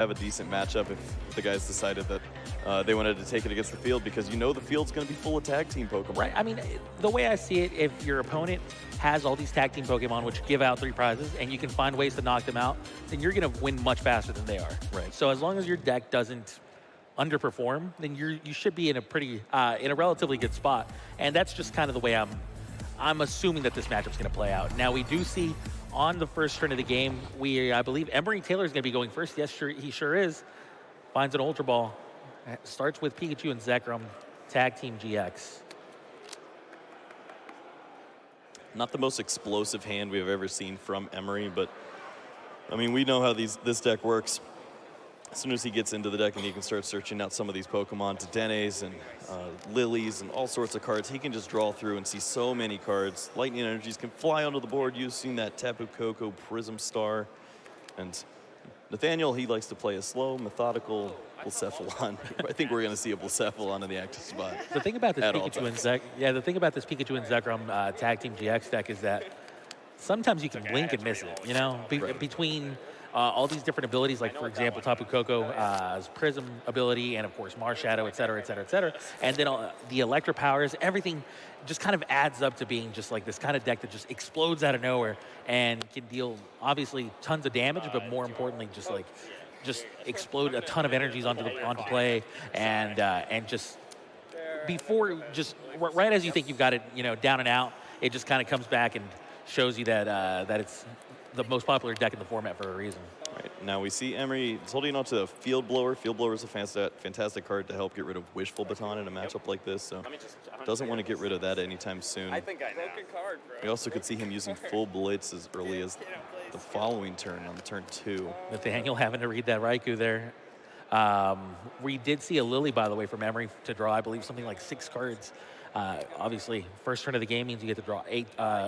have a decent matchup if the guys decided that they wanted to take it against the field, because you know the field's going to be full of tag team Pokemon. Right. I mean, the way I see it, if your opponent has all these tag team Pokemon, which give out 3 prizes, and you can find ways to knock them out, then you're going to win much faster than they are. Right. So as long as your deck doesn't underperform, then you should be in a pretty in a relatively good spot. And that's just kind of the way I'm assuming that this matchup's going to play out. Now we do see on the first turn of the game, I believe Emery Taylor is going to be going first. Yes, sure, he sure is. Finds an Ultra Ball. Starts with Pikachu and Zekrom. Tag Team GX. Not the most explosive hand we've ever seen from Emery, but I mean, we know how this deck works. As soon as he gets into the deck and he can start searching out some of these Pokemon, Dedennes and Lilies and all sorts of cards, he can just draw through and see so many cards. Lightning Energies can fly onto the board using that Tapu Koko Prism Star. And Nathaniel, he likes to play a slow, methodical Blacephalon. I think we're going to see a Blacephalon in the active spot. The thing about this Pikachu and Zekrom Tag Team GX deck is that sometimes you can blink and miss it. You know, between all these different abilities, like for example, Tapu Koko's Prism ability, and of course Marshadow, et cetera, et cetera, et cetera. And then the Electro powers, everything just kind of adds up to being just like this kind of deck that just explodes out of nowhere and can deal obviously tons of damage, but more importantly, just explode a ton of energies onto play, and just right as you think you've got it, down and out, it just kind of comes back and shows you that it's the most popular deck in the format for a reason. All right, now we see Emery is holding on to a Field Blower. Field Blower is a fantastic card to help get rid of Wishful Baton in a matchup like this, so doesn't want to get rid of that anytime soon. I think I know. We also could see him using Full Blitz as early as the following turn, on turn 2. Nathaniel having to read that Raikou there. We did see a Lily, by the way, from Emery to draw, I believe, something like 6 cards. Obviously, first turn of the game means you get to draw 8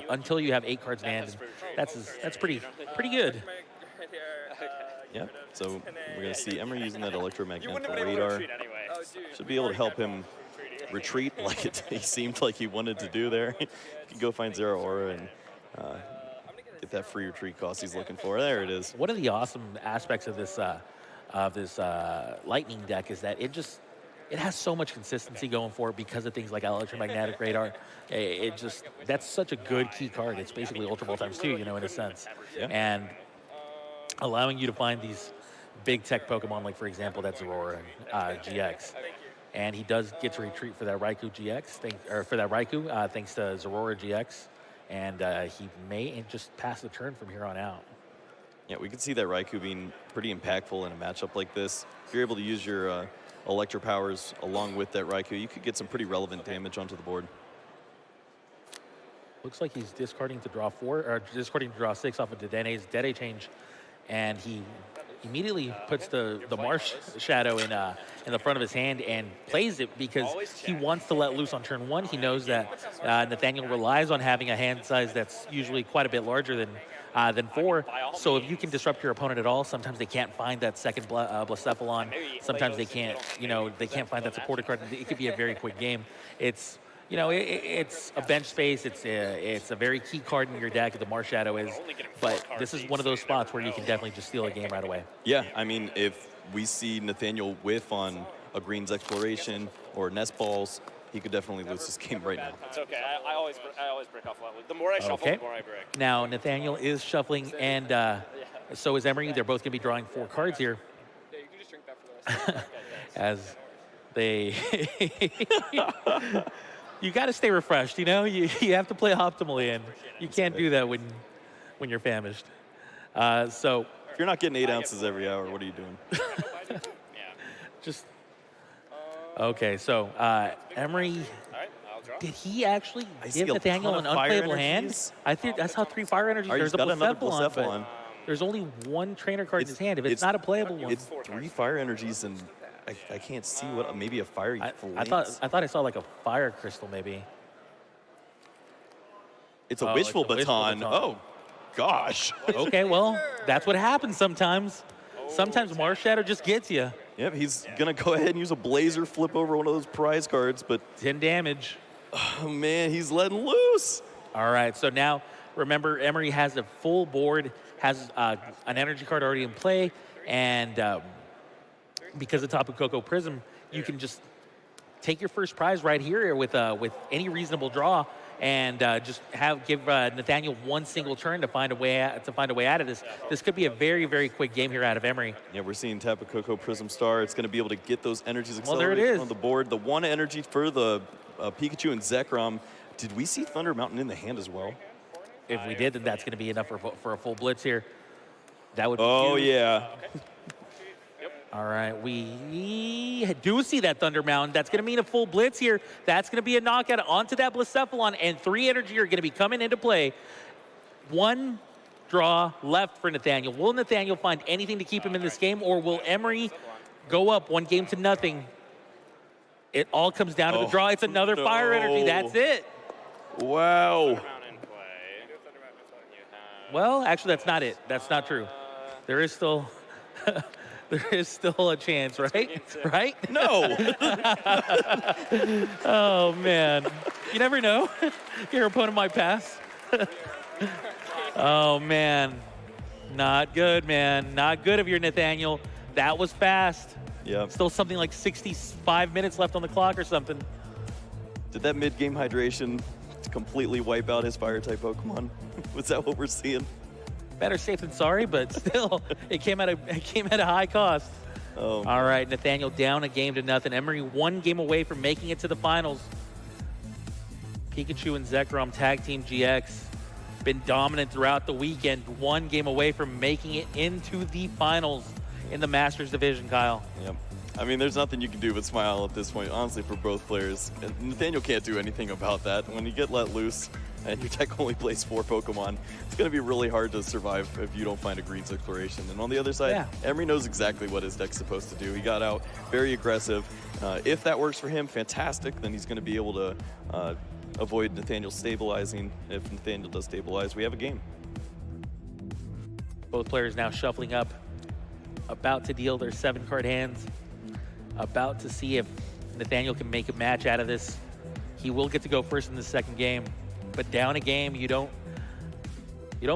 until you have 8 cards in hand. That's pretty good. Yeah, so we're going to see Emery using that Electromagnetic Radar. Should be able to help him retreat like he seemed like he wanted to do there. He can go find Zero Aura and get that free retreat cost he's looking for. There it is. One of the awesome aspects of this Lightning deck is that it has so much consistency going for it because of things like Electromagnetic Radar. That's such a good key card. It's basically Ultra Ball times 2, in a sense. Yeah. And allowing you to find these big tech Pokemon, like for example, that's Aurora GX. And he does get to retreat for that Raikou GX, thanks to Zorora GX. And he may just pass the turn from here on out. Yeah, we could see that Raikou being pretty impactful in a matchup like this. If you're able to use your Electro powers along with that Raikou, you could get some pretty relevant damage onto the board. Looks like he's discarding to draw 4, or discarding to draw 6 off of Dedenne's Dede change, and he immediately puts the Marsh Shadow in the front of his hand and plays it because he wants to let loose on turn 1. He knows that Nathaniel relies on having a hand size that's usually quite a bit larger than 4. So if you can disrupt your opponent at all, sometimes they can't find that second Blacephalon. Sometimes they can't find that supporter card. It could be a very quick game. It's a bench space. It's a very key card in your deck. The Marshadow is, but this is one of those spots where you can definitely just steal a game right away. Yeah, I mean, if we see Nathaniel whiff on a Green's Exploration or Nest Balls, he could definitely lose this game right now. It's okay. I always break off a lot. The more I shuffle, the more I break. Now Nathaniel is shuffling, and so is Emery. They're both going to be drawing 4 cards here. Yeah, you can just drink that for the rest. As they. You got to stay refreshed, You have to play optimally, and you can't do that when you're famished. So if you're not getting 8 ounces every hour, what are you doing? Just okay. So Emery, did he actually give Nathaniel an unplayable hand? I saw 3 fire energies. There's a Blacephalon. There's only 1 trainer card in his hand. If it's not a playable one, it's 3 fire energies and. I can't see what, maybe a fiery flame. I thought I saw like a fire crystal maybe. It's a wishful baton. Oh, gosh. Okay, well, that's what happens sometimes. Sometimes Marshadow just gets you. Yep, he's going to go ahead and use a Blazer flip over one of those prize cards, but 10 damage. Oh, man, he's letting loose. All right, so now remember Emery has a full board, has an energy card already in play, and because of Tapu Koko Prism, you can just take your first prize right here with any reasonable draw, and just give Nathaniel one single turn to find a way out of this. This could be a very, very quick game here out of Emery. Yeah, we're seeing Tapu Koko Prism Star. It's going to be able to get those energies Well, there it accelerated is. on the board. The one energy for the Pikachu and Zekrom. Did we see Thunder Mountain in the hand as well? If we did, then that's going to be enough for a full blitz here. That would be Oh, huge. yeah. All right, we do see that Thunder Mountain. That's going to mean a full blitz here. That's going to be a knockout onto that Blacephalon, and 3 energy are going to be coming into play. 1 draw left for Nathaniel. Will Nathaniel find anything to keep him in this game, or will Emery go up 1-0? It all comes down to the draw. It's another fire energy. That's it. Wow. Well, actually, that's not it. That's not true. There is still... There is still a chance, right? Right? No. Oh, man. You never know. Your opponent might pass. Oh, man. Not good, man. Not good of your Nathaniel. That was fast. Yeah. Still something like 65 minutes left on the clock or something. Did that mid-game hydration completely wipe out his Fire-type Pokemon? Was that what we're seeing? Better safe than sorry, but still, it came at a high cost. Oh. All right, Nathaniel down 1-0. Emery 1 game away from making it to the finals. Pikachu and Zekrom Tag Team GX been dominant throughout the weekend. 1 game away from making it into the finals in the Masters division, Kyle. Yep. I mean, there's nothing you can do but smile at this point, honestly, for both players. And Nathaniel can't do anything about that. When you get let loose and your deck only plays 4 Pokemon, it's going to be really hard to survive if you don't find a Greens Exploration. And on the other side, Emery knows exactly what his deck's supposed to do. He got out very aggressive. If that works for him, fantastic. Then he's going to be able to avoid Nathaniel stabilizing. If Nathaniel does stabilize, we have a game. Both players now shuffling up, about to deal their 7-card hands. About to see if Nathaniel can make a match out of this. He will get to go first in the second game, but down a game, you don't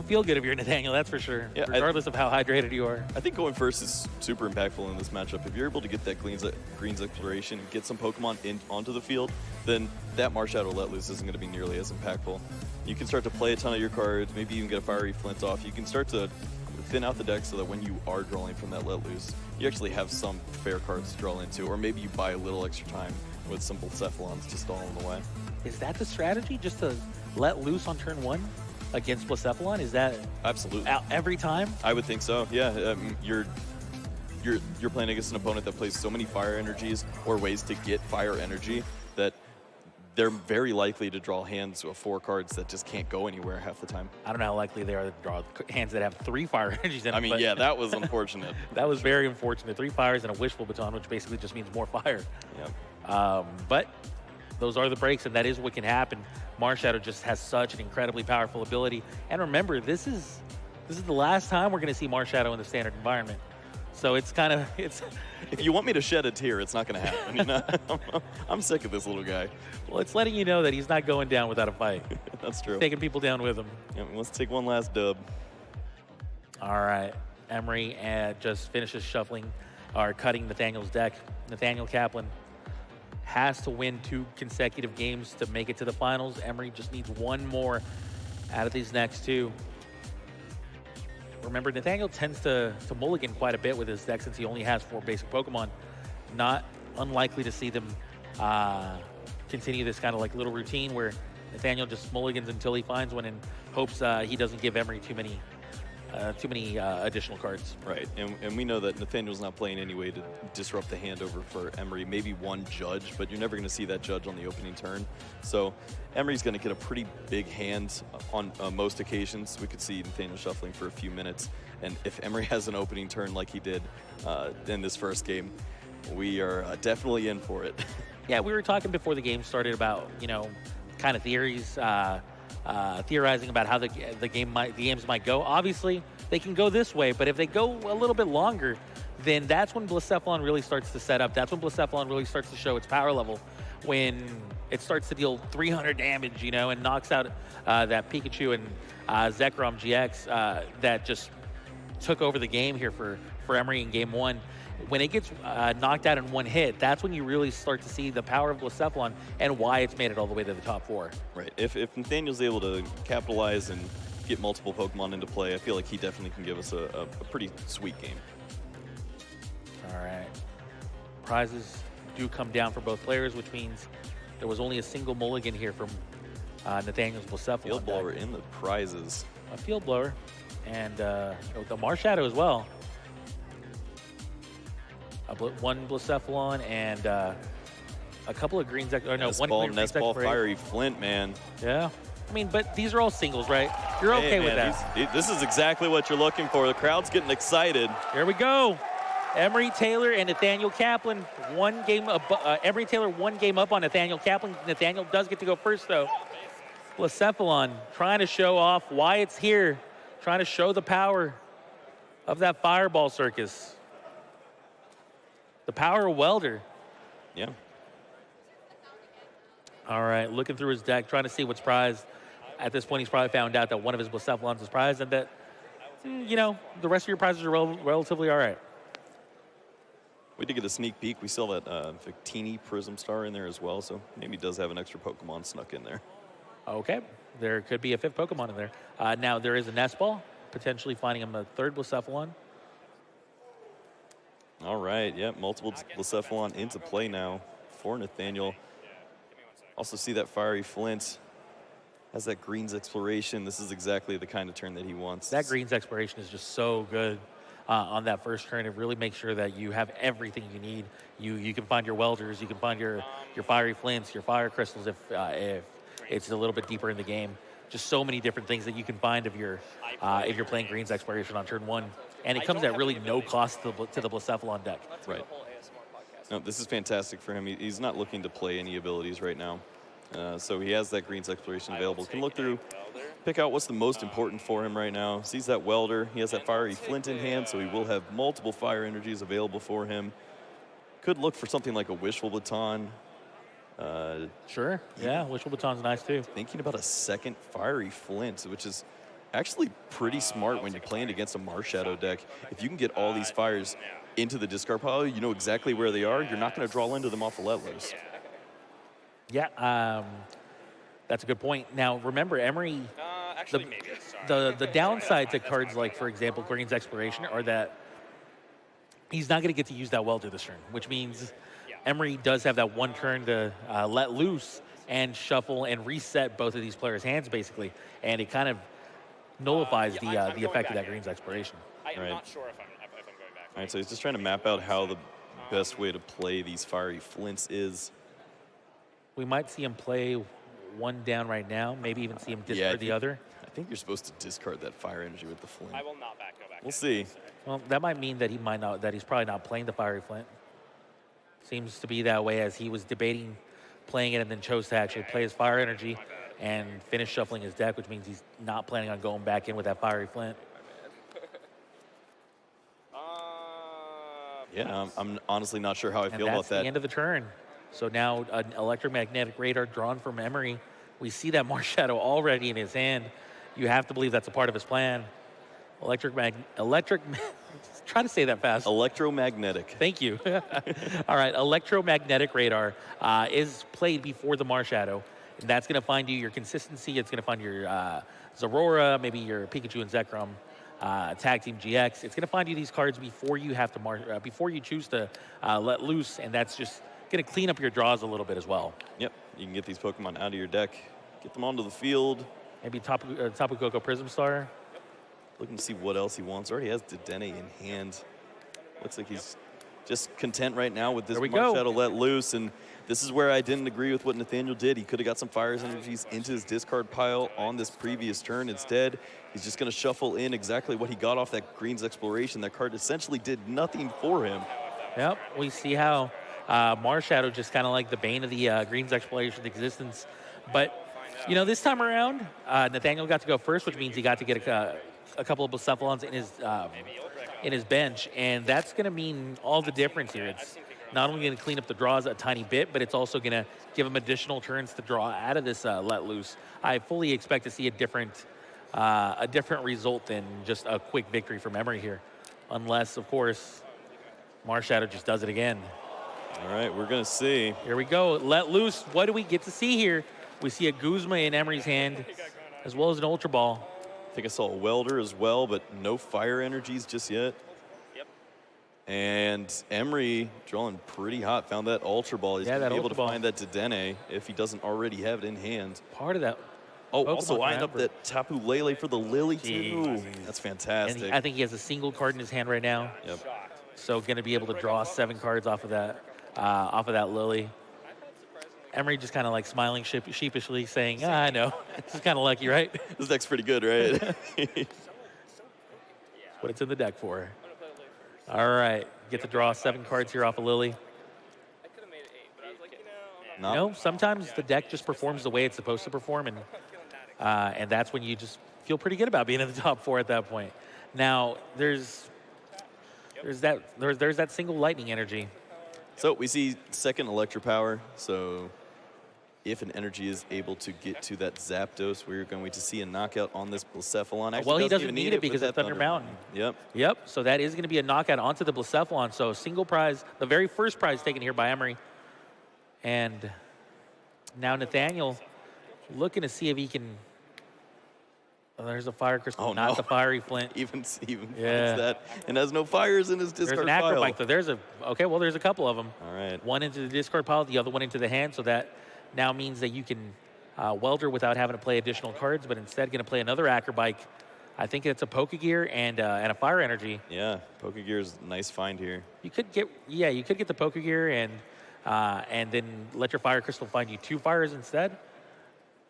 feel good if you're Nathaniel, that's for sure, regardless of how hydrated you are. I think going first is super impactful in this matchup. If you're able to get that Greens Exploration and get some Pokemon onto the field, then that Marshadow let loose isn't going to be nearly as impactful. You can start to play a ton of your cards, maybe even get a Fiery Flint off. You can start to thin out the deck so that when you are drawing from that let loose, you actually have some fair cards to draw into, or maybe you buy a little extra time with some Blacephalons to stall in the way. Is that the strategy, just to let loose on turn 1 against Blacephalon? Is that absolutely every time? I would think so. Yeah, you're playing against an opponent that plays so many fire energies or ways to get fire energy that they're very likely to draw hands of 4 cards that just can't go anywhere half the time. I don't know how likely they are to draw hands that have 3 fire energies in them. I mean, yeah, that was unfortunate. That was very unfortunate. 3 fires and a wishful baton, which basically just means more fire. Yeah. But those are the breaks, and that is what can happen. Marshadow just has such an incredibly powerful ability. And remember, this is the last time we're going to see Marshadow in the standard environment. So it's kind of, if you want me to shed a tear, it's not going to happen. You know? I'm sick of this little guy. Well, it's letting you know that he's not going down without a fight. That's true. Taking people down with him. Yeah, let's take one last dub. All right. Emery just finishes shuffling or cutting Nathaniel's deck. Nathaniel Kaplan has to win 2 consecutive games to make it to the finals. Emery just needs 1 more out of these next 2. Remember, Nathaniel tends to mulligan quite a bit with his deck since he only has 4 basic Pokemon. Not unlikely to see them continue this kind of like little routine where Nathaniel just mulligans until he finds one and hopes he doesn't give Emery too many additional cards. Right, and we know that Nathaniel's not playing any way to disrupt the hand over for Emery. Maybe 1 judge, but you're never going to see that judge on the opening turn. So Emery's going to get a pretty big hand on most occasions. We could see Nathaniel shuffling for a few minutes, and if Emery has an opening turn like he did in this first game, we are definitely in for it. Yeah, we were talking before the game started about, kind of theories, theorizing about how the games might go. Obviously, they can go this way, but if they go a little bit longer, then that's when Blacephalon really starts to set up. That's when Blacephalon really starts to show its power level. When it starts to deal 300 damage, and knocks out that Pikachu and Zekrom GX that just took over the game here for Emery in game 1. when it gets knocked out in one hit, that's when you really start to see the power of Blacephalon and why it's made it all the way to the top 4. Right. If Nathaniel's able to capitalize and get multiple Pokemon into play, I feel like he definitely can give us a pretty sweet game. All right. Prizes do come down for both players, which means there was only a single mulligan here from Nathaniel's Blacephalon. Field blower in the prizes. A field blower. And the Marshadow as well. One Blacephalon and a couple of greens. Or no, one Nest Ball, Fiery Flint, man. Yeah. I mean, but these are all singles, right? You're okay with that. This is exactly what you're looking for. The crowd's getting excited. Here we go. Emery Taylor and Nathaniel Kaplan. Emery Taylor 1 game up on Nathaniel Kaplan. Nathaniel does get to go first, though. Blacephalon trying to show off why it's here. Trying to show the power of that fireball circus. The power of Welder. Yeah. All right, looking through his deck, trying to see what's prized. At this point, he's probably found out that one of his Blacephalons is prized and that, the rest of your prizes are relatively all right. We did get a sneak peek. We saw that Victini Prism Star in there as well, so maybe he does have an extra Pokemon snuck in there. Okay, there could be a 5th Pokemon in there. Now, there is a Nest Ball, potentially finding him a 3rd Blacephalon. All right, multiple Blacephalon into play now for Nathaniel. Also see that Fiery Flint. Has that Greens Exploration. This is exactly the kind of turn that he wants. That Greens Exploration is just so good on that first turn. It really makes sure that you have everything you need. You can find your Welders. You can find your Fiery Flints, your Fire Crystals if it's a little bit deeper in the game. Just so many different things that you can find if you're playing Greens Exploration on turn 1. And it comes at really no cost to the Blacephalon deck. Right. No, this is fantastic for him. He's not looking to play any abilities right now. So he has that Greens Exploration available. Can look through, pick out what's the most important for him right now. Sees that Welder. He has that Fiery Flint in hand, so he will have multiple fire energies available for him. Could look for something like a Wishful Baton. Sure. Yeah, Wishful Baton's nice too. Thinking about a second Fiery Flint, which is actually pretty smart when you're playing against a Marshadow deck. If you can get all these fires into the discard pile, you know exactly where they are. You're not going to draw into them off the let loose. Yeah, that's a good point. Now, remember, Emery, the downside to cards like, for example, Green's Exploration are that he's not going to get to use that Welder this turn, which means Emery does have that 1 turn to let loose and shuffle and reset both of these players' hands, basically. And it kind of nullifies the effect of that Green's Exploration. I'm not sure if I'm going back. All right, so he's just trying to map out how the best way to play these Fiery Flints is. We might see him play 1 down right now, maybe even see him discard the other. I think you're supposed to discard that fire energy with the Flint. I will not go back. We'll see. Well, that might mean that he's probably not playing the Fiery Flint. Seems to be that way, as he was debating playing it and then chose to actually play his fire energy and finish shuffling his deck, which means he's not planning on going back in with that Fiery Flint. Yeah, I'm honestly not sure how I feel about that. That's the end of the turn. So now an electromagnetic radar drawn from Emery. We see that Marshadow already in his hand. You have to believe that's a part of his plan. Try to say that fast. Electromagnetic. Thank you. All right, electromagnetic radar is played before the Marshadow. And that's going to find you your consistency. It's going to find your Zorora, maybe your Pikachu and Zekrom, Tag Team GX. It's going to find you these cards before you have to before you choose to let loose, and that's just going to clean up your draws a little bit as well. Yep, you can get these Pokemon out of your deck, get them onto the field. Maybe Tapu Koko Prism Star. Looking to see what else he wants. Already has Dedenne in hand. Looks like he's just content right now with this Marshadow let loose. And this is where I didn't agree with what Nathaniel did. He could have got some Fires energies into his discard pile on this previous turn. Instead, he's just going to shuffle in exactly what he got off that Green's Exploration. That card essentially did nothing for him. Yep, we see how Marshadow just kind of like the bane of the Green's Exploration existence. But, this time around, Nathaniel got to go first, which means he got to get a couple of Blacephalons in his bench, and that's going to mean all the difference here. It's not only going to clean up the draws a tiny bit, but it's also going to give him additional turns to draw out of this let loose. I fully expect to see a different result than just a quick victory from Emery here, unless, of course, Mars Shadow just does it again. All right, we're going to see. Here we go. Let loose. What do we get to see here? We see a Guzma in Emery's hand, as well as an Ultra Ball. I think I saw a Welder as well, but no fire energies just yet. Yep. And Emery drawing pretty hot. Found that Ultra Ball. He's going to be able to find that Dedenne if he doesn't already have it in hand. Part of that. Oh, also lined up that Tapu Lele for the Lily, too. That's fantastic. I think he has a single card in his hand right now. Yep. So going to be able to draw 7 cards off of that Lily. Emery just kind of like smiling sheepishly, saying, I know. This is kind of lucky, right? This deck's pretty good, right? That's what it's in the deck for. All right. Get to draw 7 cards here off of Lily. I could have made it 8, but I was like, you know, You know, sometimes the deck just performs the way it's supposed to perform, and that's when you just feel pretty good about being in the top 4 at that point. Now, there's that single lightning energy. So we see second Electropower. So if an energy is able to get to that Zapdos, we're going to see a knockout on this Blacephalon. Actually, Well, he doesn't even need it because with of that Thunder Mountain. Yep. Yep, so that is going to be a knockout onto the Blacephalon. So single prize, the very first prize taken here by Emery. And now Nathaniel looking to see if he can... Oh, there's a Fire Crystal, not the Fiery Flint. even finds that and has no fires in his discard pile. There's an pile. Acrobike, though. There's a couple of them. All right. One into the discard pile, the other one into the hand, so that now means that you can Welder without having to play additional cards, but instead going to play another Acrobike. I think it's a Pokegear and a Fire Energy. Yeah, Pokegear's a nice find here. You could get the Pokegear and then let your Fire Crystal find you 2 fires instead.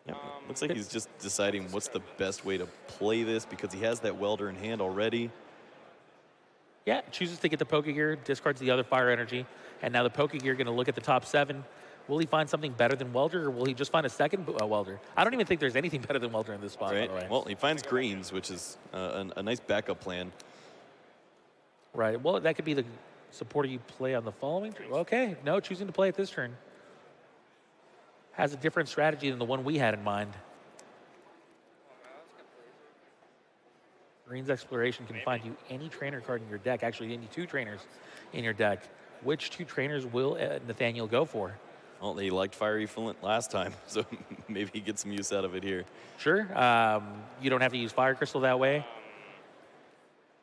Yeah, looks like he's just deciding what's the best way to play this because he has that Welder in hand already. Yeah, chooses to get the Pokegear, discards the other Fire Energy, and now the Pokegear going to look at the top 7. Will he find something better than Welder, or will he just find a second Welder? I don't even think there's anything better than Welder in this spot, by the way. Well, he finds greens, which is a nice backup plan. Right. Well, that could be the supporter you play on the following turn. Okay. No, choosing to play it this turn. Has a different strategy than the one we had in mind. Green's Exploration can find you any trainer card in your deck, actually any 2 trainers in your deck. Which 2 trainers will Nathaniel go for? Well, he liked Fiery Flint last time, so maybe he gets some use out of it here. Sure. You don't have to use Fire Crystal that way.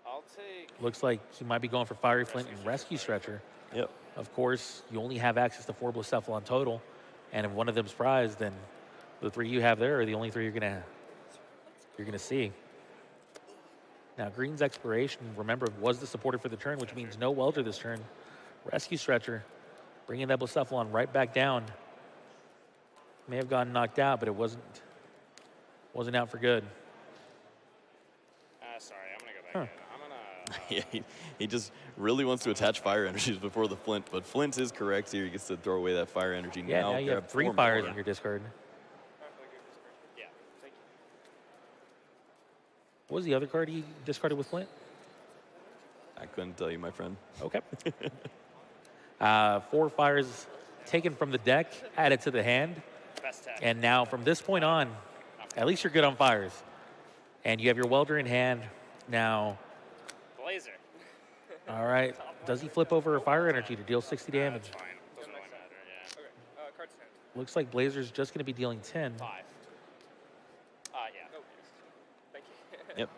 I'll take... Looks like he might be going for Fiery Flint and Rescue Stretcher. Yep. Of course, you only have access to 4 Blacephalon total. And if one of them's prized, then the 3 you have there are the only 3 you're gonna see. Now, Green's Exploration, remember, was the supporter for the turn, which means no Welder this turn. Rescue Stretcher, bringing that Blacephalon right back down. May have gotten knocked out, but it wasn't out for good. Sorry, I'm gonna go back in. I'm gonna... Yeah, he just really wants to attach Fire Energies before the Flint, but Flint is correct here. He gets to throw away that Fire Energy. Yeah, now you have 3 fires in your discard. Yeah, thank you. What was the other card he discarded with Flint? I couldn't tell you, my friend. Okay. 4 fires taken from the deck, added to the hand. Best tech. And now from this point on, at least you're good on fires. And you have your Welder in hand. Now, Blazer. all right. Does he flip over a Fire Energy to deal 60 damage? That's fine. Doesn't really matter, yeah. Okay, card 10. Looks like Blazer's just going to be dealing 10. 5. Yeah. Thank you. Yep.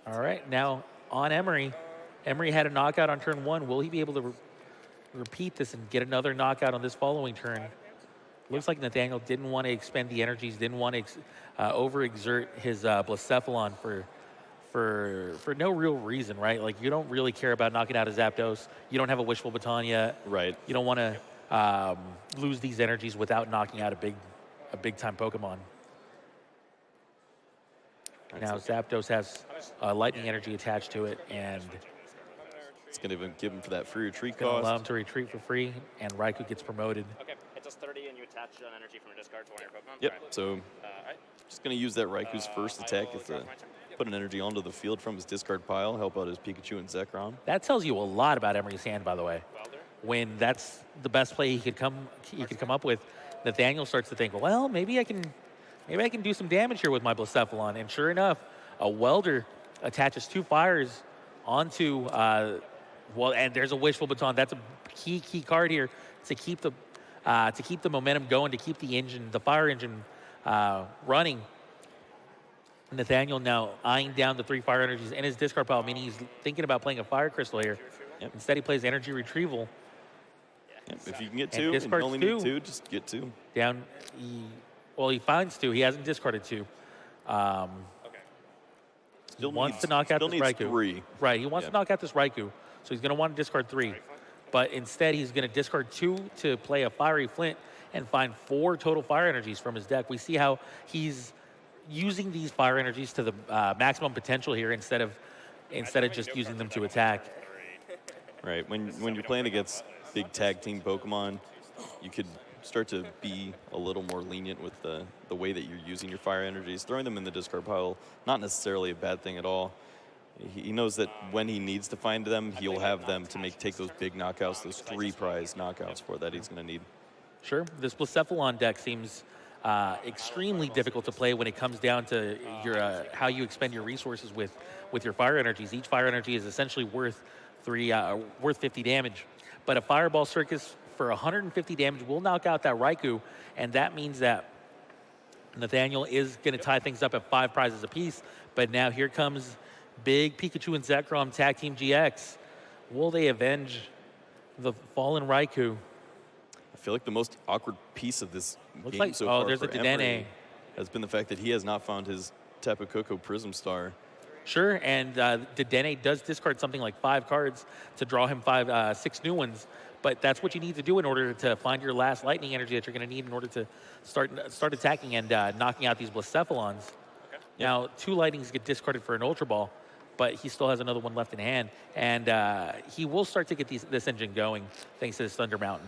All right. Now, on Emery. Emery had a knockout on turn 1. Will he be able to repeat this and get another knockout on this following turn? Looks like Nathaniel didn't want to expend the energies, didn't want to overexert his Blacephalon for no real reason, right? Like, you don't really care about knocking out a Zapdos. You don't have a Wishful Baton yet. Right. You don't want to lose these energies without knocking out a big-time Pokemon. Now, Zapdos has lightning energy attached to it, and it's going to give him for that free retreat going to cost. allow him to retreat for free, and Raikou gets promoted. Okay, it does 30, and you attach an energy from a discard to one of your Pokemon. Yep, Right. so Alright. just going to use that Raikou's first attack I will is draw to my turn. Yep. put an energy onto the field from his discard pile, help out his Pikachu and Zekrom. That tells you a lot about Emery's hand, by the way. Welder. When that's the best play he could come up with, Nathaniel starts to think, well, maybe I can do some damage here with my Blacephalon. And sure enough, a Welder attaches 2 fires onto Well, and there's a wishful baton. That's a key card here to keep the momentum going, to keep the fire engine running. Nathaniel now eyeing down the 3 fire energies in his discard pile, meaning he's thinking about playing a fire crystal here. Yep. Instead, he plays energy retrieval. Yep. If you can get 2, and you only need 2, just get 2. Down, he finds 2. He hasn't discarded 2. Still wants to knock out this Raikou. 3. Right, he wants to knock out this Raikou, so he's going to want to discard 3. But instead, he's going to discard 2 to play a Fiery Flint and find 4 total fire energies from his deck. We see how he's using these fire energies to the maximum potential here instead of just using them to attack. Right. When you're playing against big tag team Pokemon, you could start to be a little more lenient with the way that you're using your fire energies. Throwing them in the discard pile, not necessarily a bad thing at all. He knows that when he needs to find them, he'll have them to take those big knockouts, those 3 prize knockouts for that he's going to need. Sure. This Blacephalon deck seems extremely difficult to play when it comes down to your how you expend your resources with your fire energies. Each fire energy is essentially worth 50 damage. But a Fireball Circus for 150 damage will knock out that Raikou, and that means that Nathaniel is going to tie things up at 5 prizes apiece. But now here comes big Pikachu and Zekrom Tag Team GX. Will they avenge the fallen Raikou? I feel like the most awkward piece of this Looks game like, so far there's for a Dedenne. Emery has been the fact that he has not found his Tapu Koko Prism Star. Sure, and Dedenne does discard something like 5 cards to draw him 6 new ones. But that's what you need to do in order to find your last lightning energy that you're going to need in order to start attacking and knocking out these Blacephalons. Okay. Now, 2 lightnings get discarded for an Ultra Ball, but he still has another one left in hand. And he will start to get this engine going thanks to this Thunder Mountain.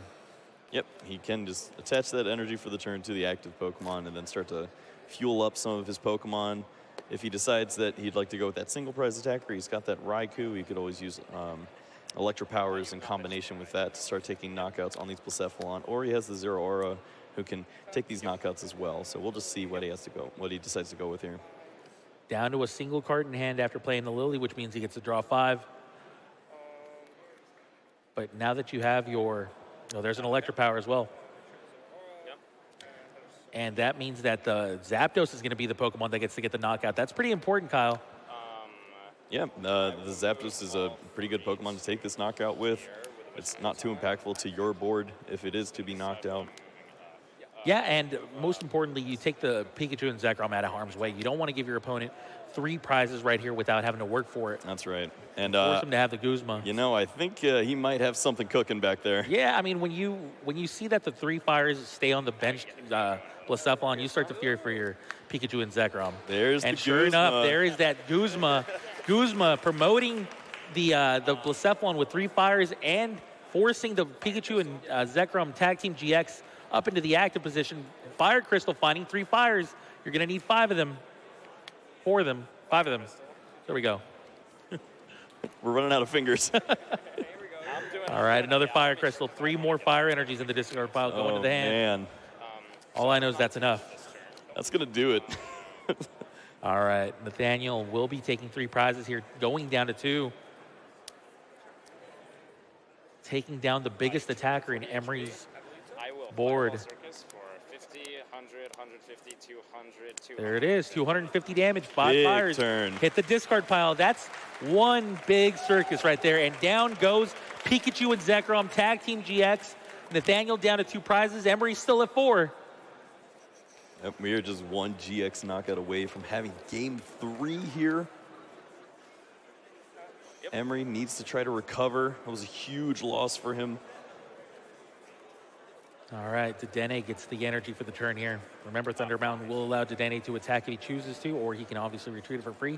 Yep, he can just attach that energy for the turn to the active Pokemon and then start to fuel up some of his Pokemon. If he decides that he'd like to go with that single prize attacker, he's got that Raikou. He could always use Electro Powers in combination with that to start taking knockouts on these Blacephalon. Or he has the Zero Aura who can take these knockouts as well. So we'll just see what he decides to go with here. Down to a single card in hand after playing the Lily, which means he gets to draw 5. But now that you have there's an Electro Power as well. And that means that the Zapdos is going to be the Pokemon that gets to get the knockout. That's pretty important, Kyle. Yeah, the Zapdos is a pretty good Pokemon to take this knockout with. It's not too impactful to your board if it is to be knocked out. Yeah, and most importantly, you take the Pikachu and Zekrom out of harm's way. You don't want to give your opponent 3 prizes right here without having to work for it. That's right. And force him to have the Guzma. You know, I think he might have something cooking back there. Yeah, I mean, when you see that the 3 fires stay on the bench, Blacephalon, you start to fear for your Pikachu and Zekrom. And sure enough, there is that Guzma. Guzma promoting the Blacephalon with 3 fires and forcing the Pikachu and Zekrom Tag Team GX up into the active position. Fire Crystal finding 3 fires. You're going to need 5 of them. 4 of them. 5 of them. There we go. We're running out of fingers. All right, another Fire Crystal. 3 more fire energies in the discard pile going to the hand. Man. All I know is that's enough. That's going to do it. All right, Nathaniel will be taking 3 prizes here, going down to 2. Taking down the biggest attacker in Emery's board. There it is, 250 damage, 5 Big fires. turn. Hit the discard pile. That's one big circus right there. And down goes Pikachu and Zekrom, Tag Team GX. Nathaniel down to 2 prizes. Emery still at 4. Yep, we are just 1 GX knockout away from having game 3 here. Yep. Emery needs to try to recover. It was a huge loss for him. All right, Dedenne gets the energy for the turn here. Remember, Thunder Mountain will allow Dedenne to attack if he chooses to, or he can obviously retreat it for free,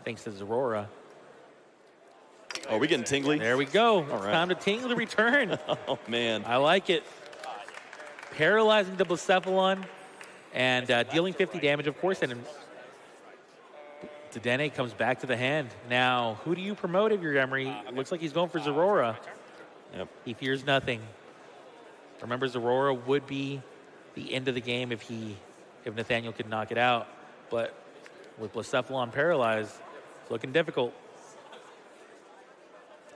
thanks to Zorora. Oh, we getting tingly? There we go. All right. Time to tingly return. Oh, man. I like it. Paralyzing the Blacephalon and dealing 50 damage, of course. And Dedenne comes back to the hand. Now, who do you promote if you're Emery? Looks like he's going for Zorora. Yep. He fears nothing. Remember, Zorora would be the end of the game if Nathaniel could knock it out. But with Blacephalon paralyzed, it's looking difficult.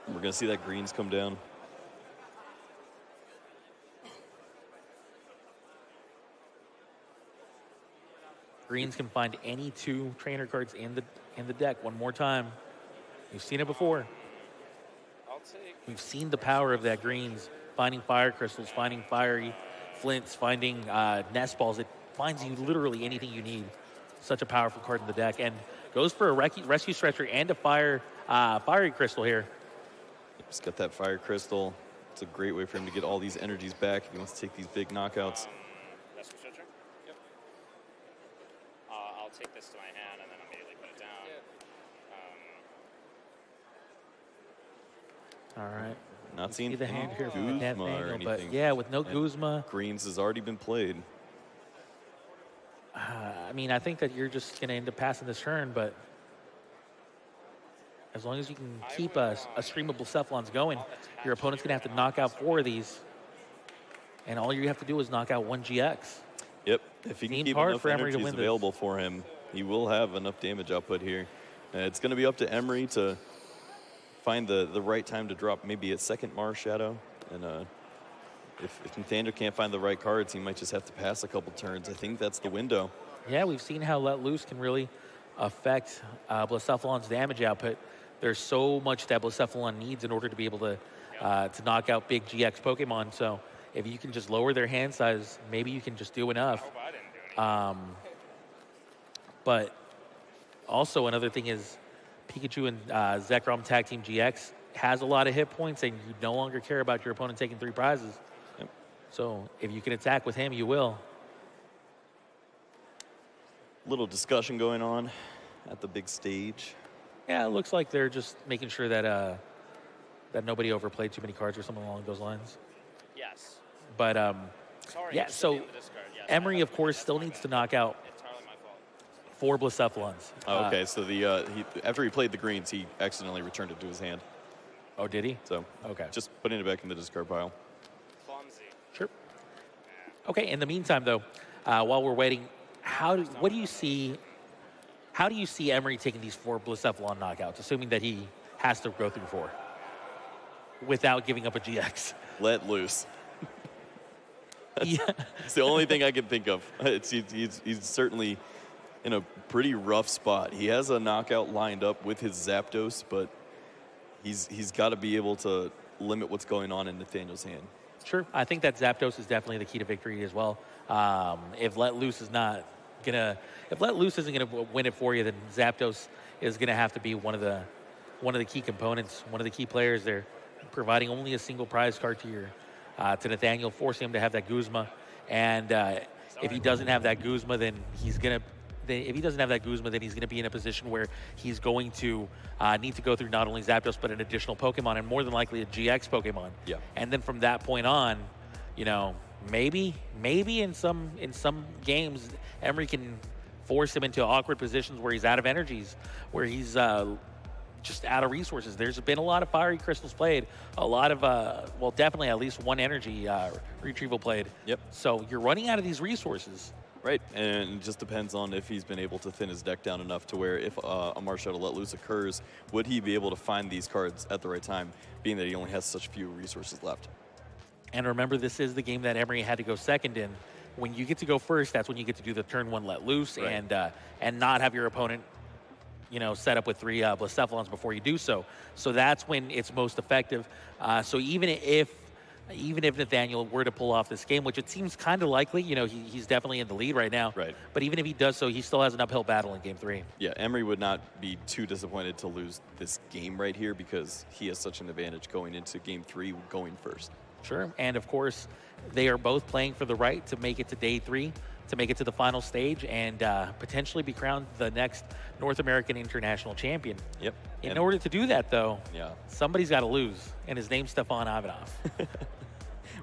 We're going to see that greens come down. Greens can find any 2 trainer cards in the deck one more time. You've seen it before. We've seen the power of that greens, finding fire crystals, finding fiery flints, finding nest balls. It finds you literally anything you need. Such a powerful card in the deck, and goes for a rescue stretcher and a fiery crystal here. He's got that fire crystal. It's a great way for him to get all these energies back if he wants to take these big knockouts. Rescue stretcher? Yep. I'll take this to my hand and then immediately put it down. All right. Not seeing the hand here from Guzma Nathaniel, or anything. but yeah, with no Guzma. Greens has already been played. I mean, I think that you're just going to end up passing this turn, but as long as you can keep a stream of Blacephalons going, your opponent's going to have to knock out 4 of these, and all you have to do is knock out 1 GX. Yep, if he can keep hard enough for Emery to energies win available for him, he will have enough damage output here. It's going to be up to Emery to find the right time to drop maybe a second Mars Shadow. And if Nathaniel can't find the right cards, he might just have to pass a couple turns. I think that's the window. Yeah, we've seen how Let Loose can really affect Blacephalon's damage output. There's so much that Blacephalon needs in order to be able to knock out big GX Pokemon. So if you can just lower their hand size, maybe you can just do enough. But also another thing is Pikachu and Zekrom Tag Team GX has a lot of hit points, and you no longer care about your opponent taking 3 prizes. Yep. So if you can attack with him, you will. Little discussion going on at the big stage. Yeah, it looks like they're just making sure that that nobody overplayed too many cards or something along those lines. Yes. But Sorry, yeah, so in the discard. Yes, Emery, of course, still needs to knock out entirely my fault. 4 Blacephalons. Oh, okay, so after he played the greens, he accidentally returned it to his hand. Oh, did he? So Okay. just putting it back in the discard pile. Clumsy. Sure. Okay. In the meantime, though, while we're waiting, how do you see Emery taking these 4 Blacephalon knockouts, assuming that he has to go through 4 without giving up a GX? Let loose. Yeah. It's the only thing I can think of. He's certainly in a pretty rough spot. He has a knockout lined up with his Zapdos, but he's got to be able to limit what's going on in Nathaniel's hand. Sure. I think that Zapdos is definitely the key to victory as well. If Let Loose isn't gonna win it for you, then Zapdos is gonna have to be one of the key components, one of the key players there, providing only a single prize card to Nathaniel, forcing him to have that Guzma. And if he doesn't have that Guzma, then he's gonna be in a position where he's going to need to go through not only Zapdos but an additional Pokemon, and more than likely a GX Pokemon. Yeah. And then from that point on, maybe in some games, Emery can force him into awkward positions where he's out of energies, where he's just out of resources. There's been a lot of fiery crystals played, a lot of definitely at least 1 energy retrieval played. Yep. So you're running out of these resources. Right, and it just depends on if he's been able to thin his deck down enough to where if a Mars Shadow Let Loose occurs, would he be able to find these cards at the right time, being that he only has such few resources left. And remember, this is the game that Emery had to go second in. When you get to go first, that's when you get to do the turn 1 Let Loose, right, and not have your opponent, set up with 3 Blacephalons before you do so. So that's when it's most effective. So even if Nathaniel were to pull off this game, which it seems kind of likely, he's definitely in the lead right now. Right. But even if he does so, he still has an uphill battle in Game 3. Yeah, Emery would not be too disappointed to lose this game right here because he has such an advantage going into Game 3 going first. Sure, and of course, they are both playing for the right to make it to Day 3, to make it to the final stage, and potentially be crowned the next North American International Champion. Yep. In order to do that, though, yeah, somebody's got to lose, and his name's Stefan Ivanov.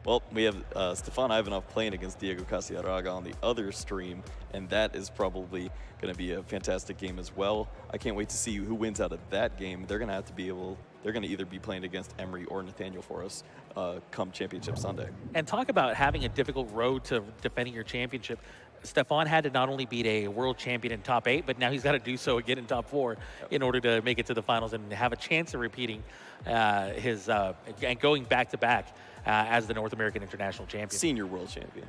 Well, we have Stefan Ivanov playing against Diego Casiaraga on the other stream, and that is probably going to be a fantastic game as well. I can't wait to see who wins out of that game. They're going to either be playing against Emery or Nathaniel for us come Championship Sunday. And talk about having a difficult road to defending your championship. Stefan had to not only beat a world champion in top 8, but now he's got to do so again in top 4 in order to make it to the finals and have a chance of repeating his and going back to back as the North American International Champion. Senior world champion.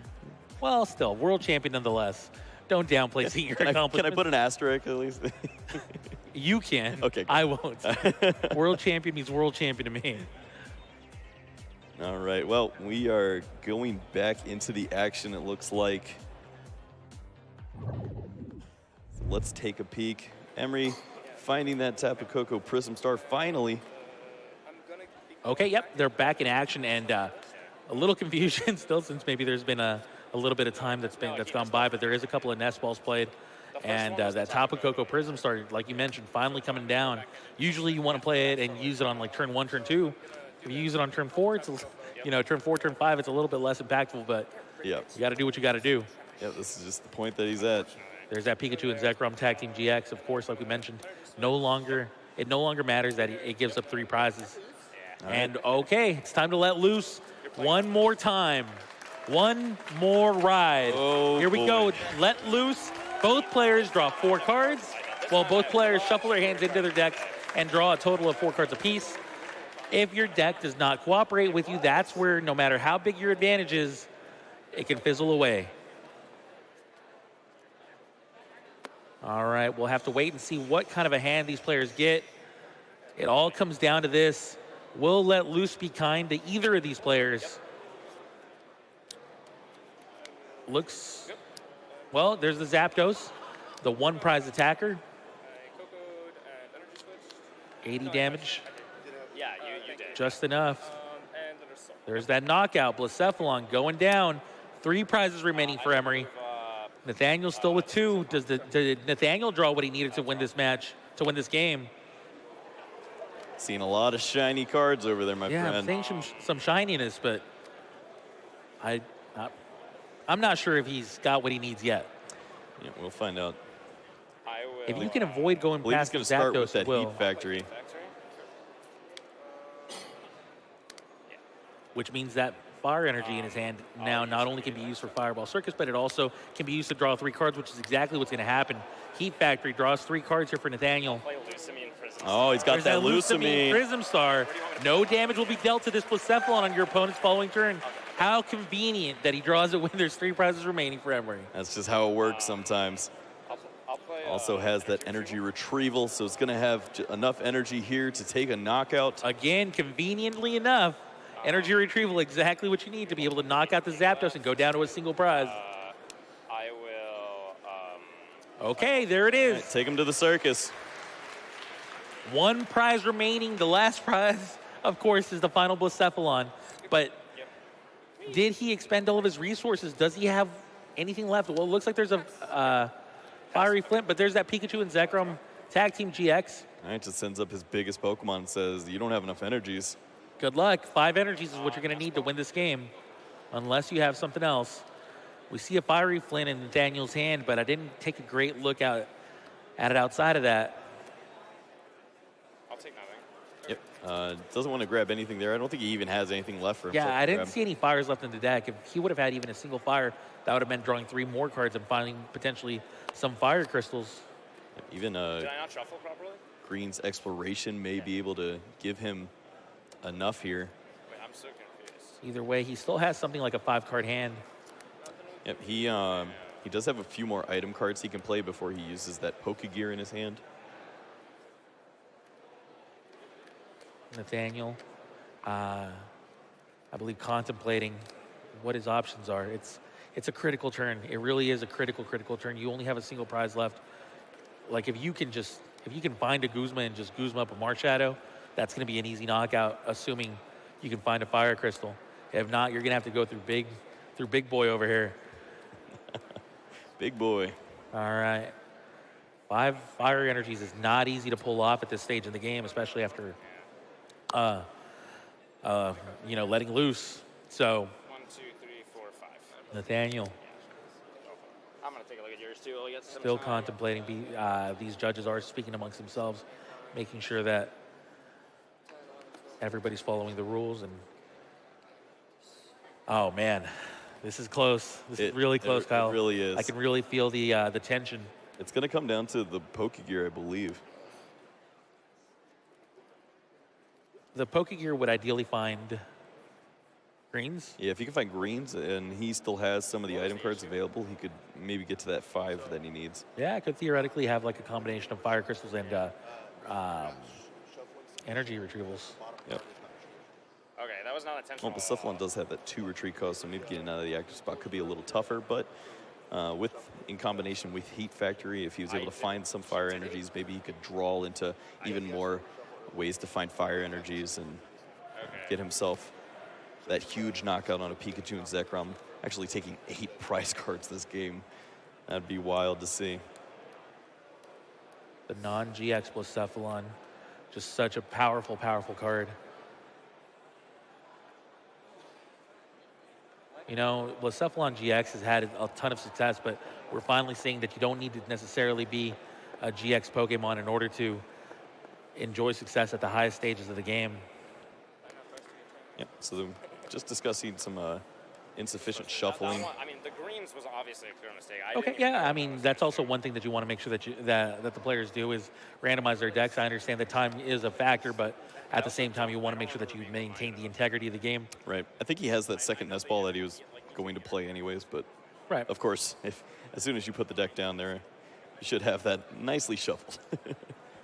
Well, still, world champion nonetheless. Don't downplay senior accomplishments. Can I put an asterisk at least? You can. Okay. Good. I won't. World champion means world champion to me. All right. Well, we are going back into the action, it looks like. So let's take a peek. Emery finding that Tapu Koko Prism Star finally. Okay, yep, they're back in action, and a little confusion still, since maybe there's been a little bit of time that's gone by, but there is a couple of nest balls played, and that Tapu Koko Prism Star, like you mentioned, finally coming down. Usually you want to play it and use it on like turn 1, turn 2. If you use it on turn 4, it's turn 4, turn 5, it's a little bit less impactful, but you got to do what you got to do. Yeah, this is just the point that he's at. There's that Pikachu and Zekrom Tag Team GX, of course, like we mentioned. It no longer matters that it gives up 3 prizes. And okay, it's time to let loose one more time. One more ride. Oh, here we go. Let loose. Both players draw 4 cards, while both players shuffle their hands into their decks and draw a total of 4 cards apiece. If your deck does not cooperate with you, that's where, no matter how big your advantage is, it can fizzle away. All right, we'll have to wait and see what kind of a hand these players get. It all comes down to this. Will Let Loose be kind to either of these players? Looks, well, there's the Zapdos, the 1 prize attacker. 80 damage. Yeah, you did. Just enough. There's that knockout. Blacephalon going down. 3 prizes remaining for Emery. Nathaniel still with 2. Did Nathaniel draw what he needed to win this match, to win this game? Seeing a lot of shiny cards over there, my friend. Yeah, I'm seeing some shininess, but I'm not sure if he's got what he needs yet. Yeah, we'll find out. If you can avoid going past the Zapdos, start with that will. Heat Factory. Which means that fire energy in his hand now not only can be used for Fireball Circus, but it also can be used to draw 3 cards, which is exactly what's going to happen. Heat Factory draws 3 cards here for Nathaniel. Oh, he's got that Lusamine. Prism Star. No damage will be dealt to this Blacephalon on your opponent's following turn. How convenient that he draws it when there's 3 prizes remaining for Emery. That's just how it works sometimes. Also has that energy retrieval, so it's going to have enough energy here to take a knockout. Again, conveniently enough, energy retrieval, exactly what you need to be able to knock out the Zapdos and go down to a single prize. I will... okay, there it is. Right, take him to the circus. 1 prize remaining. The last prize, of course, is the final Blacephalon. But did he expend all of his resources? Does he have anything left? Well, it looks like there's a Fiery Flint, but there's that Pikachu and Zekrom Tag Team GX. All right, just sends up his biggest Pokemon and says, you don't have enough energies. Good luck. 5 energies is what you're going to need to win this game, unless you have something else. We see a Fiery Flint in Nathaniel's hand, but I didn't take a great look at it outside of that. I'll take nothing. Yep. Doesn't want to grab anything there. I don't think he even has anything left for him. Yeah, I didn't see any fires left in the deck. If he would have had even a single fire, that would have been drawing 3 more cards and finding potentially some fire crystals. Even Did I not shuffle properly? Green's Exploration may be able to give him enough here. Wait, I'm so confused. Either way, he still has something like a 5-card hand. Yep, he does have a few more item cards he can play before he uses that Pokegear in his hand. Nathaniel, I believe, contemplating what his options are. It's a critical turn. It really is a critical turn. You only have a single prize left. Like if you can find a Guzma and just Guzma up a Marshadow, that's going to be an easy knockout, assuming you can find a Fire Crystal. If not, you're going to have to go through Big Boy over here. Big Boy. All right. 5 Fire Energies is not easy to pull off at this stage in the game, especially after letting loose. So 1, 2, 3, 4, 5. Nathaniel I'm gonna take a look at yours too. still contemplating. These judges are speaking amongst themselves, making sure that everybody's following the rules. And oh man, This is close. This is really close, Kyle. It really is. I can really feel the tension. It's going to come down to the Pokegear, I believe. The Pokegear would ideally find greens. Yeah, if he can find greens and he still has some of the item cards available, he could maybe get to that 5 that he needs. Yeah, I could theoretically have like a combination of fire crystals and energy retrievals. Yep. Okay, that was not intentional. Well, Blacephalon does have that 2 retreat cost, so maybe getting out of the active spot could be a little tougher, but in combination with Heat Factory, if he was able to find some fire energies, maybe he could draw into even more ways to find fire energies and get himself that huge knockout on a Pikachu and Zekrom, actually taking 8 prize cards this game. That'd be wild to see. The non-GX Blacephalon, just such a powerful, powerful card. You know, Blacephalon GX has had a ton of success, but we're finally seeing that you don't need to necessarily be a GX Pokemon in order to enjoy success at the highest stages of the game. Yep, so just discussing some insufficient shuffling. I mean, the greens was obviously a clear mistake. Okay, yeah, I mean, that's also one thing that you want to make sure that the players do is randomize their decks. I understand that time is a factor, but at the same time, you want to make sure that you maintain the integrity of the game. Right. I think he has that second nest ball that he was going to play anyways, but of course, as soon as you put the deck down there, you should have that nicely shuffled.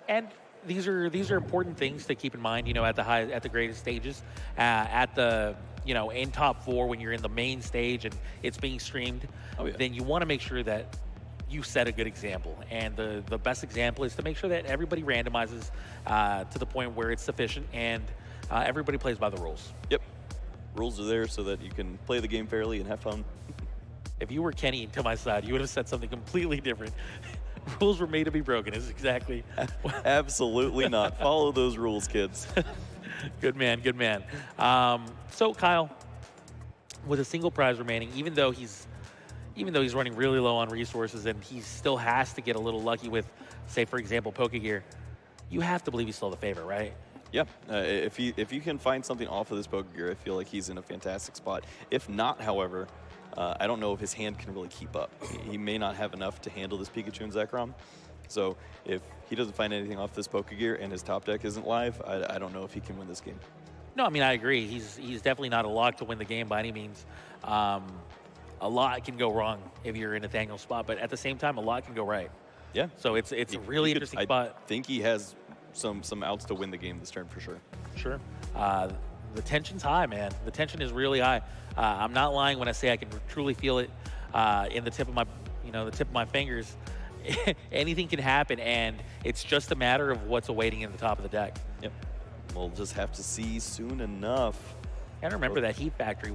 And these are important things to keep in mind, you know, at the greatest stages, in top 4 when you're in the main stage and it's being streamed. Then you want to make sure that you set a good example. And the best example is to make sure that everybody randomizes to the point where it's sufficient and everybody plays by the rules. Yep. Rules are there so that you can play the game fairly and have fun. If you were Kenny to my side, you would have said something completely different. Rules were made to be broken is exactly. Absolutely not. Follow those rules, kids. Good man, good man. So Kyle, with a single prize remaining, even though he's running really low on resources and he still has to get a little lucky with, say, for example, Pokegear, you have to believe he's still the favorite, right? Yeah. If you can find something off of this Pokegear, I feel like he's in a fantastic spot. If not, however, I don't know if his hand can really keep up. He may not have enough to handle this Pikachu and Zekrom. So if he doesn't find anything off this Pokegear and his top deck isn't live, I don't know if he can win this game. No, I mean, I agree. He's definitely not a lock to win the game by any means. A lot can go wrong if you're in Nathaniel's spot, but at the same time, a lot can go right. Yeah. So it's a really interesting spot. I think he has some outs to win the game this turn for sure. Sure. The tension's high, man. The tension is really high. I'm not lying when I say I can truly feel it in the tip of my fingers. Anything can happen, and it's just a matter of what's awaiting in the top of the deck. Yep. We'll just have to see soon enough. And remember that Heat Factory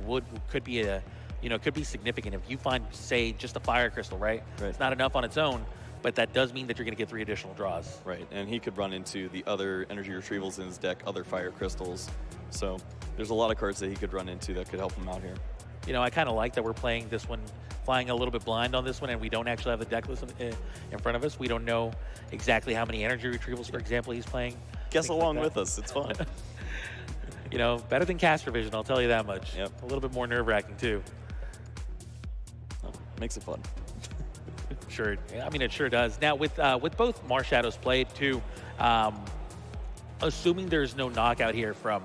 could be significant if you find, say, just a fire crystal, right? It's not enough on its own, but that does mean that you're going to get 3 additional draws. Right, and he could run into the other energy retrievals in his deck, other fire crystals. So there's a lot of cards that he could run into that could help him out here. You know, I kind of like that we're playing this one, flying a little bit blind on this one, and we don't actually have the deck list in front of us. We don't know exactly how many energy retrievals, for example, he's playing. Guess along with us. It's fun. You know, better than caster vision, I'll tell you that much. Yep. A little bit more nerve-wracking, too. Oh, makes it fun. Sure. I mean, it sure does. Now, with both Marshadows played, too, assuming there's no knockout here from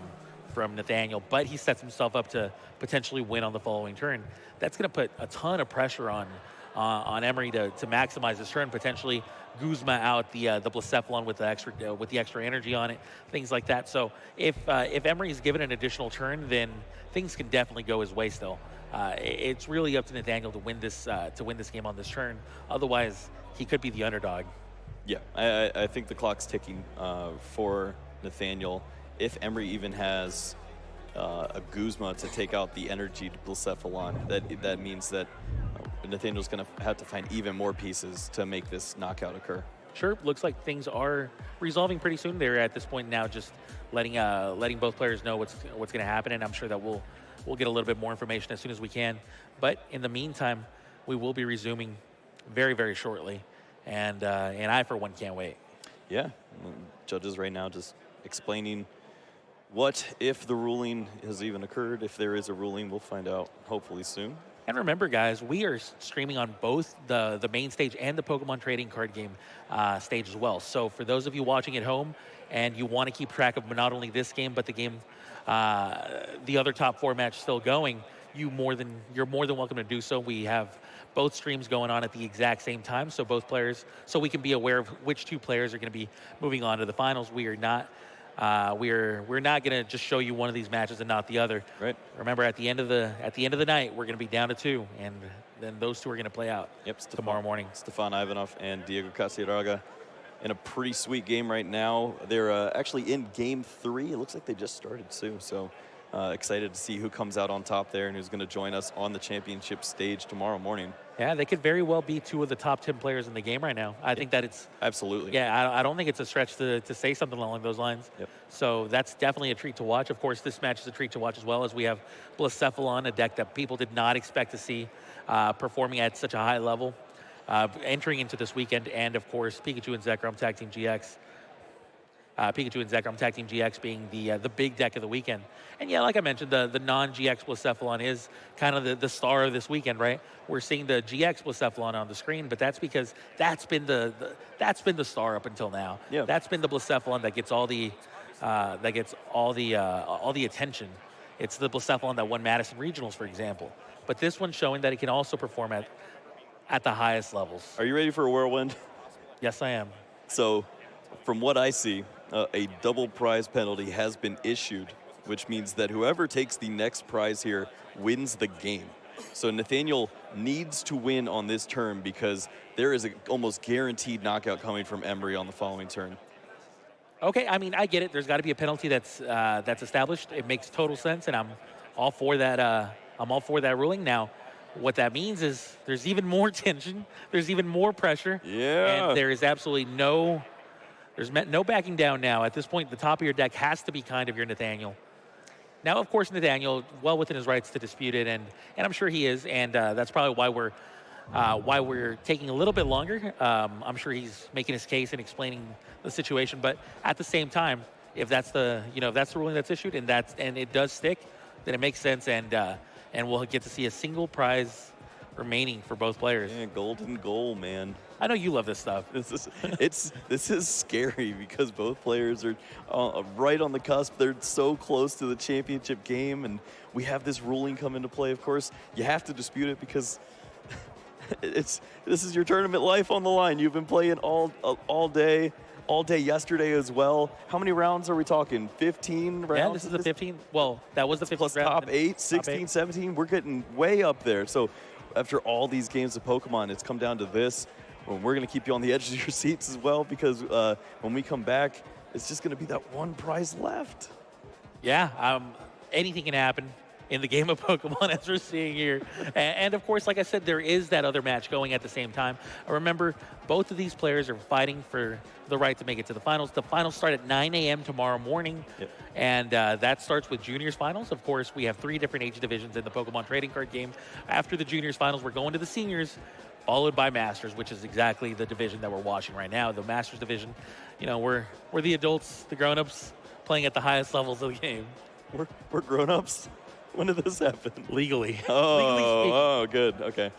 Nathaniel, but he sets himself up to potentially win on the following turn, that's going to put a ton of pressure on Emery to maximize his turn, potentially Guzma out the Blacephalon with the extra energy on it, things like that. So if Emery is given an additional turn, then things can definitely go his way still. It's really up to Nathaniel to win this game on this turn. Otherwise, he could be the underdog. Yeah, I think the clock's ticking for Nathaniel. If Emery even has a Guzma to take out the energy to Blacephalon, that means that Nathaniel's going to have to find even more pieces to make this knockout occur. Sure, looks like things are resolving pretty soon. They're at this point now just letting both players know what's going to happen, and I'm sure that we'll get a little bit more information as soon as we can. But in the meantime, we will be resuming very, very shortly, and I, for one, can't wait. Yeah, judges right now just explaining what if the ruling has even occurred. If there is a ruling, we'll find out hopefully soon. And remember, guys, we are streaming on both the main stage and the Pokemon trading card game stage as well. So for those of you watching at home and you want to keep track of not only this game, but the game, the other top 4 match still going, you're more than welcome to do so. We have both streams going on at the exact same time, so both players, so we can be aware of which 2 players are going to be moving on to the finals. We are not we're not going to just show you one of these matches and not the other. Right. Remember, at the end of the night, we're going to be down to 2, and then those 2 are going to play out. Yep. Tomorrow morning. Stefan Ivanov and Diego Casiraga in a pretty sweet game right now. They're actually in game 3. It looks like they just started too. So excited to see who comes out on top there and who's going to join us on the championship stage tomorrow morning. Yeah, they could very well be 2 of the top 10 players in the game right now. I think that it's absolutely. Yeah, I don't think it's a stretch to say something along those lines. Yep. So that's definitely a treat to watch. Of course, this match is a treat to watch as well, as we have Blacephalon, a deck that people did not expect to see performing at such a high level, entering into this weekend, and of course Pikachu and Zekrom Tag Team GX. Pikachu and Zekrom Tag Team GX being the big deck of the weekend. And yeah, like I mentioned, the non-GX Blacephalon is kind of the star of this weekend, right? We're seeing the GX Blacephalon on the screen, but that's because that's been the star up until now. Yeah. That's been the Blacephalon that gets all the attention. It's the Blacephalon that won Madison Regionals, for example. But this one's showing that it can also perform at the highest levels. Are you ready for a whirlwind? Yes, I am. So, from what I see, a double prize penalty has been issued, which means that whoever takes the next prize here wins the game. So Nathaniel needs to win on this turn because there is an almost guaranteed knockout coming from Emery on the following turn. Okay, I mean, I get it. There's got to be a penalty that's established. It makes total sense, and I'm all for that. I'm all for that ruling. Now, what that means is there's even more tension. There's even more pressure. Yeah. And there is absolutely no backing down now. At this point, the top of your deck has to be kind of your Nathaniel. Now, of course, Nathaniel, well within his rights to dispute it, and I'm sure he is, and that's probably why we're taking a little bit longer. I'm sure he's making his case and explaining the situation, but at the same time, if that's the ruling that's issued and it does stick, then it makes sense, and we'll get to see a single prize remaining for both players. Yeah, golden goal, man. I know you love this stuff. This is scary because both players are right on the cusp. They're so close to the championship game, and we have this ruling come into play. Of course, you have to dispute it because this is your tournament life on the line. You've been playing all day yesterday as well. How many rounds are we talking? 15 rounds? Yeah, this is the 15. Well, that was the 15th plus round. top 8, 16, 17. We're getting way up there. So after all these games of Pokemon, it's come down to this. Well, we're going to keep you on the edge of your seats as well because when we come back, it's just going to be that one prize left. Yeah, anything can happen in the game of Pokemon as we're seeing here. And of course, like I said, there is that other match going at the same time. Remember, both of these players are fighting for the right to make it to the finals. The finals start at 9 a.m. tomorrow morning, yep. And that starts with juniors finals. Of course, we have 3 different age divisions in the Pokemon trading card game. After the juniors finals, we're going to the seniors, followed by Masters, which is exactly the division that we're watching right now. The Masters division, we're the adults, the grown-ups, playing at the highest levels of the game. We're grown-ups? When did this happen? Legally. Oh, good. Okay.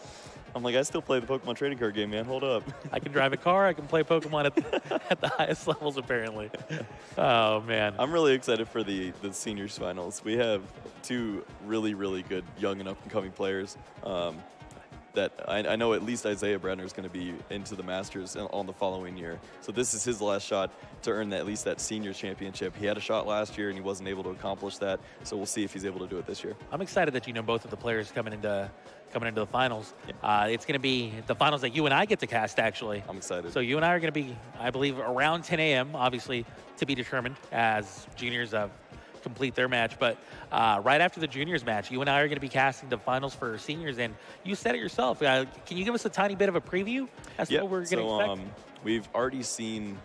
I'm like, I still play the Pokemon trading card game, man. Hold up. I can drive a car. I can play Pokemon at the highest levels, apparently. Oh, man. I'm really excited for the seniors finals. We have 2 really, really good young and up-and-coming players that I know at least Isaiah Brenner is going to be into the Masters on the following year. So this is his last shot to earn at least that senior championship. He had a shot last year and he wasn't able to accomplish that. So we'll see if he's able to do it this year. I'm excited that you know both of the players coming into the finals. Yeah. It's going to be the finals that you and I get to cast, actually. I'm excited. So you and I are going to be, I believe, around 10 a.m., obviously, to be determined as juniors complete their match. But right after the juniors match, you and I are going to be casting the finals for seniors, and you said it yourself. Can you give us a tiny bit of a preview as to what we're going to expect? We've already seen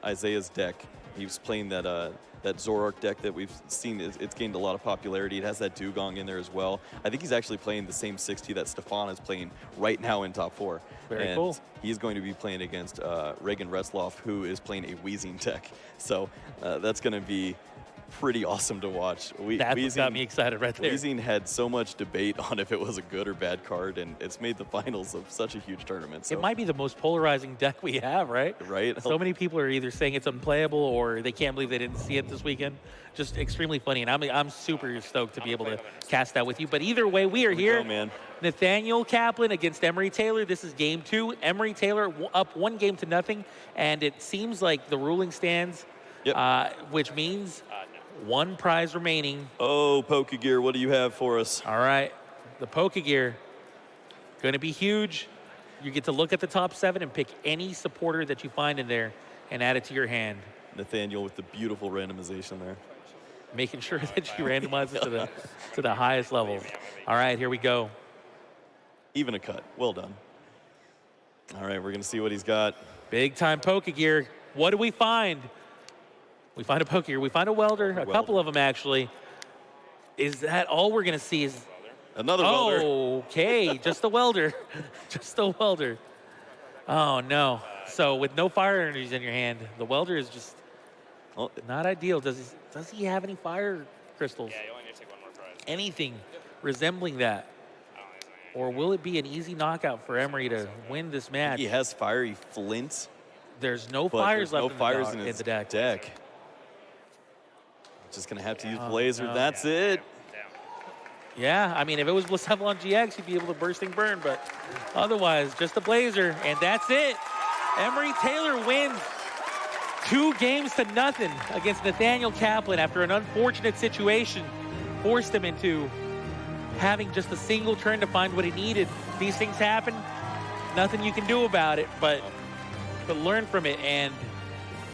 Isaiah's deck. He was playing that Zoroark deck that we've seen. It's gained a lot of popularity. It has that Dugong in there as well. I think he's actually playing the same 60 that Stefan is playing right now in top 4. Very cool. He's going to be playing against Reagan Retzloff, who is playing a Weezing deck. So that's going to be pretty awesome to watch. That's what got me excited right there. Weezing had so much debate on if it was a good or bad card, and it's made the finals of such a huge tournament. So. It might be the most polarizing deck we have, right? Right. So many people are either saying it's unplayable or they can't believe they didn't see it this weekend. Just extremely funny, and I'm super stoked to be able to cast that with you. But either way, we are here. Man. Nathaniel Kaplan against Emery Taylor. This is game 2. Emery Taylor up 1-0, and it seems like the ruling stands, which means 1 prize remaining. Oh, Pokegear, what do you have for us? All right, the Pokegear, going to be huge. You get to look at the top 7 and pick any supporter that you find in there and add it to your hand. Nathaniel with the beautiful randomization there. Making sure that you randomize it to the highest level. All right, here we go. Even a cut. Well done. All right, we're going to see what he's got. Big time Pokegear. What do we find? We find a Pokegear. We find a welder. A couple of them, actually. Is that all we're going to see? Is another welder? Okay, just a welder. Just a welder. Oh, no. So with no fire energies in your hand, the welder is just not ideal. Does he have any fire crystals? Yeah, you only need to take 1 more prize. Anything resembling that? Or will it be an easy knockout for Emery to win this match? He has fiery flint. There's no fires left in the his deck. Just going to have to use Blazer. No. That's it. Yeah, I mean, if it was Blissevlon GX, he'd be able to bursting burn, but otherwise, just a Blazer, and that's it. Emery Taylor wins 2-0 against Nathaniel Kaplan after an unfortunate situation forced him into having just a single turn to find what he needed. These things happen, nothing you can do about it, but learn from it, and